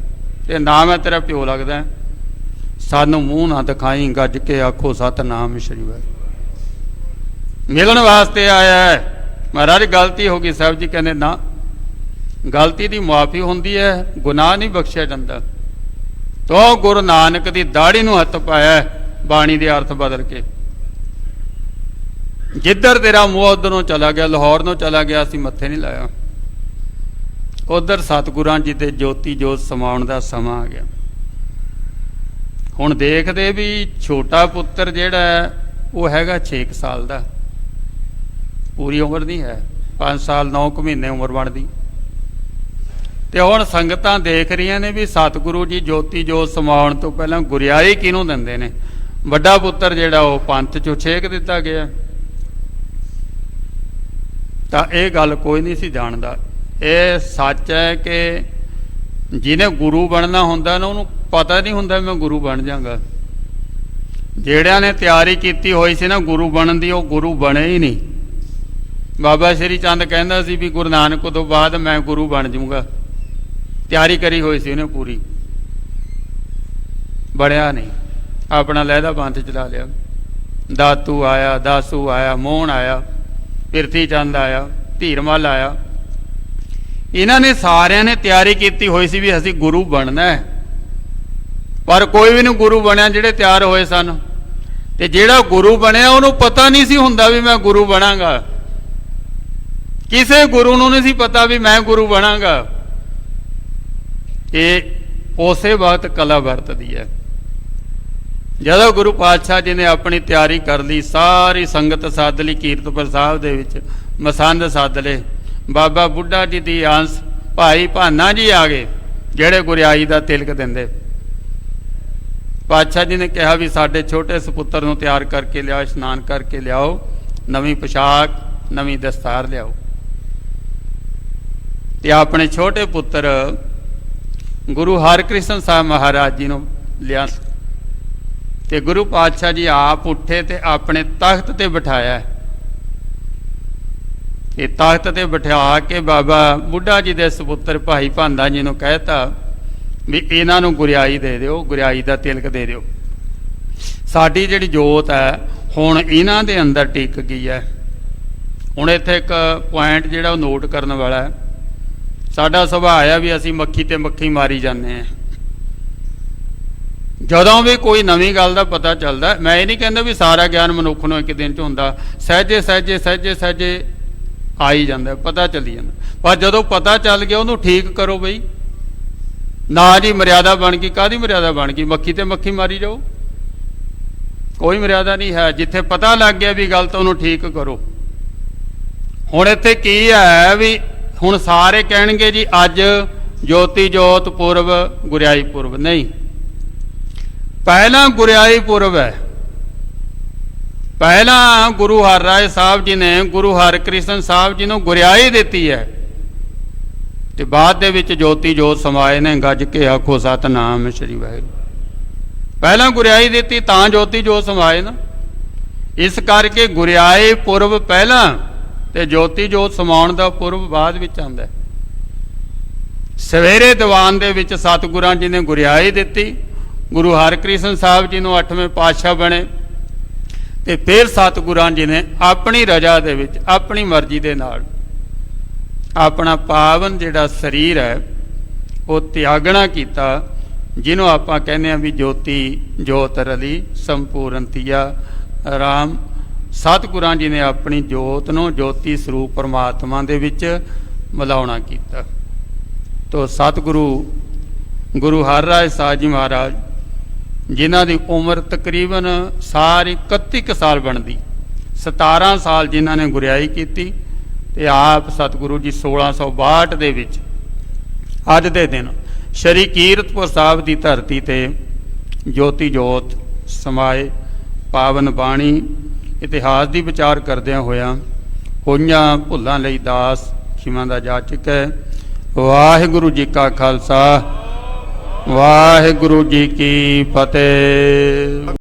ਤੇ ਨਾ ਮੈਂ ਤੇਰਾ ਪਿਓ ਲੱਗਦਾ, ਸਾਨੂੰ ਮੂੰਹ ਨਾ ਦਿਖਾਈ। ਗੱਜ ਕੇ ਆਖੋ ਸਤਿਨਾਮ ਸ੍ਰੀ ਵਾਹਿਗੁਰੂ। ਮਿਲਣ ਵਾਸਤੇ ਆਇਆ ਹੈ। ਮਹਾਰਾਜ ਗਲਤੀ ਹੋ ਗਈ। ਸਾਹਿਬ ਜੀ ਕਹਿੰਦੇ ਨਾ, ਗਲਤੀ ਦੀ ਮੁਆਫੀ ਹੁੰਦੀ ਹੈ, ਗੁਨਾਹ ਨਹੀਂ ਬਖਸ਼ਿਆ ਜਾਂਦਾ। ਤੋ ਗੁਰੂ ਨਾਨਕ ਦੀ ਦਾੜੀ ਨੂੰ ਹੱਥ ਪਾਇਆ ਬਾਣੀ ਦੇ ਅਰਥ ਬਦਲ ਕੇ। ਜਿੱਧਰ ਤੇਰਾ ਮੂੰਹ ਉਧਰੋਂ ਚਲਾ ਗਿਆ, ਲਾਹੌਰ ਨੂੰ ਚਲਾ ਗਿਆ, ਅਸੀਂ ਮੱਥੇ ਨਹੀਂ ਲਾਇਆ। ਉਧਰ ਸਤਿਗੁਰਾਂ ਜੀ ਦੇ ਜੋਤੀ ਜੋਤ ਸਮਾਉਣ ਦਾ ਸਮਾਂ ਆ ਗਿਆ। ਹੁਣ ਦੇਖਦੇ ਵੀ ਛੋਟਾ ਪੁੱਤਰ ਜਿਹੜਾ ਉਹ ਹੈਗਾ 6 ਸਾਲ ਦਾ, ਪੂਰੀ ਉਮਰ ਨਹੀਂ ਹੈ, 5 ਸਾਲ 9 ਮਹੀਨੇ ਉਮਰ ਬਣਦੀ। ਤੇ ਹੁਣ ਸੰਗਤਾਂ ਦੇਖ ਰਹੀਆਂ ਨੇ ਵੀ ਸਤਿਗੁਰੂ ਜੀ ਜੋਤੀ ਜੋਤ ਸਮਾਉਣ ਤੋਂ ਪਹਿਲਾਂ ਗੁਰਿਆਈ ਕਿਹਨੂੰ ਦਿੰਦੇ ਨੇ? ਵੱਡਾ ਪੁੱਤਰ ਜਿਹੜਾ ਉਹ ਪੰਥ ਚੋਂ ਛੇਕ ਦਿੱਤਾ ਗਿਆ। ਤਾਂ ਇਹ ਗੱਲ ਕੋਈ ਨਹੀਂ ਸੀ ਜਾਣਦਾ। ਇਹ ਸੱਚ ਹੈ ਕਿ ਜਿਹਨੇ ਗੁਰੂ ਬਣਨਾ ਹੁੰਦਾ ਨਾ, ਉਹਨੂੰ ਪਤਾ ਨਹੀਂ ਹੁੰਦਾ ਮੈਂ ਗੁਰੂ ਬਣ ਜਾਵਾਂਗਾ। ਜਿਹੜਿਆਂ ਨੇ ਤਿਆਰੀ ਕੀਤੀ ਹੋਈ ਸੀ ਨਾ ਗੁਰੂ ਬਣਨ ਦੀ, ਉਹ ਗੁਰੂ ਬਣੇ ਹੀ ਨਹੀਂ। ਬਾਬਾ ਸ਼੍ਰੀ ਚੰਦ ਕਹਿੰਦਾ ਸੀ ਵੀ ਗੁਰੂ ਨਾਨਕ ਤੋਂ ਬਾਅਦ ਮੈਂ ਗੁਰੂ ਬਣ ਜਾਊਂਗਾ, ਤਿਆਰੀ ਕਰੀ ਹੋਈ ਸੀ ਉਹਨੇ ਪੂਰੀ, ਬਣਿਆ ਨਹੀਂ, ਆਪਣਾ ਲਹਿਦਾ ਪੰਥ ਚਲਾ ਲਿਆ। ਦਾਤੂ ਆਇਆ, ਦਾਸੂ ਆਇਆ, ਮੋਹਨ ਆਇਆ, ਪਿਰਥੀ ਚੰਦ ਆਇਆ, ਧੀਰਮਲ ਆਇਆ। ਇਹਨਾਂ ਨੇ ਸਾਰਿਆਂ ਨੇ ਤਿਆਰੀ ਕੀਤੀ ਹੋਈ ਸੀ ਵੀ ਅਸੀਂ ਗੁਰੂ ਬਣਨਾ ਹੈ, ਪਰ ਕੋਈ ਵੀ ਨਹੀਂ ਗੁਰੂ ਬਣਿਆ ਜਿਹੜੇ ਤਿਆਰ ਹੋਏ ਸਨ। ਤੇ ਜਿਹੜਾ ਗੁਰੂ ਬਣਿਆ ਉਹਨੂੰ ਪਤਾ ਨਹੀਂ ਸੀ ਹੁੰਦਾ ਵੀ ਮੈਂ ਗੁਰੂ ਬਣਾਂਗਾ। ਕਿਸੇ ਗੁਰੂ ਨੂੰ ਨਹੀਂ ਸੀ ਪਤਾ ਵੀ ਮੈਂ ਗੁਰੂ ਬਣਾਂਗਾ। ਇਹ ਉਸੇ ਵਕਤ ਕਲਾ ਵਰਤਦੀ ਹੈ। ਜਦੋਂ ਗੁਰੂ ਪਾਤਸ਼ਾਹ ਜੀ ਨੇ ਆਪਣੀ ਤਿਆਰੀ ਕਰ ਲਈ, ਸਾਰੀ ਸੰਗਤ ਸੱਦ ਲਈ, ਕੀਰਤਪੁਰ ਸਾਹਿਬ ਦੇ ਵਿੱਚ ਮਸੰਦ ਸੱਦ ਲਏ। ਬਾਬਾ ਬੁੱਢਾ ਜੀ ਦੀ ਅੰਸ਼ ਭਾਈ ਭਾਨਾ ਜੀ ਆ ਗਏ, ਜਿਹੜੇ ਗੁਰਿਆਈ ਦਾ ਤਿਲਕ ਦਿੰਦੇ। ਪਾਤਸ਼ਾਹ ਜੀ ਨੇ ਕਿਹਾ ਵੀ ਸਾਡੇ ਛੋਟੇ ਸਪੁੱਤਰ ਨੂੰ ਤਿਆਰ ਕਰਕੇ ਲਿਆਓ, ਇਸ਼ਨਾਨ ਕਰਕੇ ਲਿਆਓ, ਨਵੀਂ ਪੋਸ਼ਾਕ, ਨਵੀਂ ਦਸਤਾਰ ਲਿਆਓ। ਤੇ ਆਪਣੇ ਛੋਟੇ ਪੁੱਤਰ ਗੁਰੂ ਹਰਕ੍ਰਿਸ਼ਨ ਸਾਹਿਬ ਮਹਾਰਾਜ ਜੀ ਨੂੰ ਲਿਆ ਤੇ ਗੁਰੂ ਪਾਤਸ਼ਾਹ ਜੀ ਆਪ ਉੱਠੇ ਤੇ ਆਪਣੇ ਤਖਤ ਤੇ ਬਿਠਾਇਆ। ਇਹ ਤਖਤ ਤੇ ਬਿਠਾ ਕੇ ਬਾਬਾ ਬੁੱਢਾ ਜੀ ਦੇ ਸਪੁੱਤਰ ਭਾਈ ਭਾਂਦਾ ਜੀ ਨੂੰ ਕਹਿਤਾ ਵੀ ਇਹਨਾਂ ਨੂੰ ਗੁਰਿਆਈ ਦੇ ਦਿਓ, ਗੁਰਿਆਈ ਦਾ ਤਿਲਕ ਦੇ ਦਿਓ। ਸਾਡੀ ਜਿਹੜੀ ਜੋਤ ਹੈ ਹੁਣ ਇਹਨਾਂ ਦੇ ਅੰਦਰ ਟਿਕ ਗਈ ਹੈ। ਹੁਣ ਇੱਥੇ ਇੱਕ ਪੁਆਇੰਟ ਜਿਹੜਾ ਉਹ ਨੋਟ ਕਰਨ ਵਾਲਾ ਹੈ। ਸਾਡਾ ਸੁਭਾਅ ਹੈ ਵੀ ਅਸੀਂ ਮੱਖੀ ਤੇ ਮੱਖੀ ਮਾਰੀ ਜਾਂਦੇ ਹਾਂ। ਜਦੋਂ ਵੀ ਕੋਈ ਨਵੀਂ ਗੱਲ ਦਾ ਪਤਾ ਚੱਲਦਾ, ਮੈਂ ਇਹ ਨਹੀਂ ਕਹਿੰਦਾ ਵੀ ਸਾਰਾ ਗਿਆਨ ਮਨੁੱਖ ਨੂੰ ਇੱਕ ਦਿਨ 'ਚ ਹੁੰਦਾ, ਸਹਿਜੇ ਸਹਿਜੇ ਸਹਿਜੇ ਸਹਿਜੇ ਆਈ ਜਾਂਦਾ, ਪਤਾ ਚੱਲੀ ਜਾਂਦਾ। ਪਰ ਜਦੋਂ ਪਤਾ ਚੱਲ ਗਿਆ ਉਹਨੂੰ ਠੀਕ ਕਰੋ ਬਈ। ਨਾ ਜੀ ਮਰਿਆਦਾ ਬਣ ਗਈ, ਕਾਹਦੀ ਮਰਿਆਦਾ ਬਣ ਗਈ? ਮੱਖੀ ਤੇ ਮੱਖੀ ਮਾਰੀ ਜਾਓ, ਕੋਈ ਮਰਿਆਦਾ ਨਹੀਂ ਹੈ। ਜਿੱਥੇ ਪਤਾ ਲੱਗ ਗਿਆ ਵੀ ਗਲਤ, ਉਹਨੂੰ ਠੀਕ ਕਰੋ। ਹੁਣ ਇੱਥੇ ਕੀ ਹੈ ਵੀ ਹੁਣ ਸਾਰੇ ਕਹਿਣਗੇ ਜੀ ਅੱਜ ਜੋਤੀ ਜੋਤ ਪੁਰਬ, ਗੁਰਿਆਈ ਪੁਰਬ। ਨਹੀਂ, ਪਹਿਲਾਂ ਗੁਰਿਆਈ ਪੁਰਬ ਹੈ। ਪਹਿਲਾਂ ਗੁਰੂ ਹਰਿਰਾਏ ਸਾਹਿਬ ਜੀ ਨੇ ਗੁਰੂ ਹਰਕ੍ਰਿਸ਼ਨ ਸਾਹਿਬ ਜੀ ਨੂੰ ਗੁਰਿਆਈ ਦਿੱਤੀ ਹੈ ਤੇ ਬਾਅਦ ਦੇ ਵਿੱਚ ਜੋਤੀ ਜੋਤ ਸਮਾਏ ਨੇ। ਗੱਜ ਕੇ ਆਖੋ ਸਤਿਨਾਮ ਸ੍ਰੀ ਵਾਹਿਗੁਰੂ। ਪਹਿਲਾਂ ਗੁਰਿਆਈ ਦਿੱਤੀ ਤਾਂ ਜੋਤੀ ਜੋਤ ਸਮਾਏ ਨਾ। ਇਸ ਕਰਕੇ ਗੁਰਿਆਈ ਪੁਰਬ ਪਹਿਲਾਂ ਤੇ ਜੋਤੀ ਜੋਤ ਸਮਾਉਣ ਦਾ ਪੁਰਬ ਬਾਅਦ ਵਿੱਚ ਆਉਂਦਾ। ਸਵੇਰੇ ਦੀਵਾਨ ਦੇ ਵਿੱਚ ਸਤਿਗੁਰਾਂ ਜੀ ਨੇ ਗੁਰਿਆਈ ਦਿੱਤੀ, ਗੁਰੂ ਹਰਕ੍ਰਿਸ਼ਨ ਸਾਹਿਬ ਜੀ ਨੂੰ 8ਵੇਂ ਪਾਤਸ਼ਾਹ ਬਣੇ ਤੇ ਫਿਰ ਸਤਿਗੁਰਾਂ ਜੀ ਨੇ ਆਪਣੀ ਰਜ਼ਾ ਦੇ ਵਿੱਚ, ਆਪਣੀ ਮਰਜ਼ੀ ਦੇ ਨਾਲ ਆਪਣਾ ਪਾਵਨ ਜਿਹੜਾ ਸਰੀਰ ਹੈ ਉਹ ਤਿਆਗਣਾ ਕੀਤਾ, ਜਿਹਨੂੰ ਆਪਾਂ ਕਹਿੰਦੇ ਹਾਂ ਵੀ ਜੋਤੀ ਜੋਤ ਰਲੀ ਸੰਪੂਰਨਤੀਆ ਰਾਮ। ਸਤਿਗੁਰਾਂ ਜੀ ਨੇ ਆਪਣੀ ਜੋਤ ਨੂੰ ਜੋਤੀ ਸਰੂਪ ਪਰਮਾਤਮਾ ਦੇ ਵਿੱਚ ਮਿਲਾਉਣਾ ਕੀਤਾ। ਤੋ ਸਤਿਗੁਰੂ ਗੁਰੂ ਹਰਿਰਾਏ ਸਾਹਿਬ ਜੀ ਮਹਾਰਾਜ, ਜਿਨ੍ਹਾਂ ਦੀ ਉਮਰ ਤਕਰੀਬਨ ਸਾਰੀ 31 ਸਾਲ ਬਣਦੀ, 17 ਸਾਲ ਜਿਨ੍ਹਾਂ ਨੇ ਗੁਰਿਆਈ ਕੀਤੀ ਤੇ ਆਪ ਸਤਿਗੁਰੂ ਜੀ 1662 ਦੇ ਵਿੱਚ ਅੱਜ ਦੇ ਦਿਨ ਸ਼੍ਰੀ ਕੀਰਤਪੁਰ ਸਾਹਿਬ ਦੀ ਧਰਤੀ ਤੇ ਜੋਤੀ ਜੋਤ ਸਮਾਏ। ਪਾਵਨ ਬਾਣੀ ਇਤਿਹਾਸ ਦੀ ਵਿਚਾਰ ਕਰਦਿਆਂ ਹੋਇਆਂ ਹੋਈਆਂ ਭੁੱਲਾਂ ਲਈ ਦਾਸ ਖਿਮਾ ਦਾ ਜਾਚਕ ਹੈ। ਵਾਹਿਗੁਰੂ ਜੀ ਕਾ ਖਾਲਸਾ, ਵਾਹਿਗੁਰੂ ਜੀ ਕੀ ਫਤਿਹ।